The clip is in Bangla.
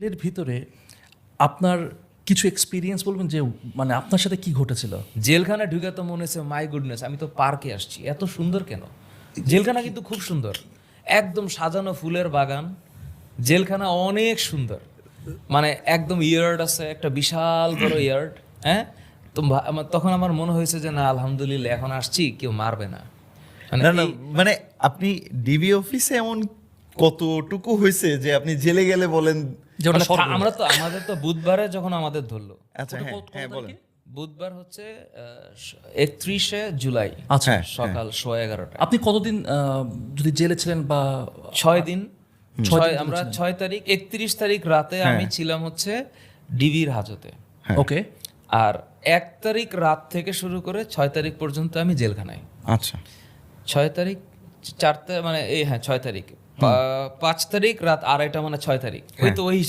এর ভিতরে আপনার কিছু এক্সপিরিয়েন্স বলবেন যে মানে আপনার সাথে কি ঘটেছিল? জেলখানা ঢুকে তো মনে হচ্ছে মাই গুডনেস, আমি তো পার্কে আসছি, এত সুন্দর কেন? জেলখানা কিন্তু খুব সুন্দর, একদম সাজানো ফুলের বাগান। জেলখানা অনেক সুন্দর, মানে একদম ইয়ার্ড আছে, একটা বিশাল বড় ইয়ার্ড। হ্যাঁ, তো তখন আমার মনে হয়েছে যে না, আলহামদুলিল্লাহ, এখন আসছি, কেউ মারবে না। মানে না না, মানে আপনি ডিবি অফিসে এমন কতটুকু হয়েছে যে আপনি জেলে গেলে বলেন? যে ওটা স্বর্গ। আমাদের তো বুধবারে যখন আমাদের ধরলো, আচ্ছা, ওটা হ্যাঁ কত হ্যাঁ বলেন। তারিখে? বুধবার হচ্ছে 31শে জুলাই, আচ্ছা, হ্যাঁ, সকাল 11:30। আপনি কতদিন যদি জেলে ছিলেন বা 6 দিন। ছয় দিন আমরা ছিলেন। 6 তারিখ, 31 তারিখ রাতে আমি ছিলাম হচ্ছে ডিবির হাজতে, ওকে, আর 1 তারিখ রাত থেকে শুরু করে 6 তারিখ পর্যন্ত আমি জেলখানায়। আচ্ছা 6 তারিখ 4 মানে এই, হ্যাঁ 6 তারিখ, 5 তারিখ রাত 2:30, মানে 6 তারিখ, ওই তো ওই হিসাব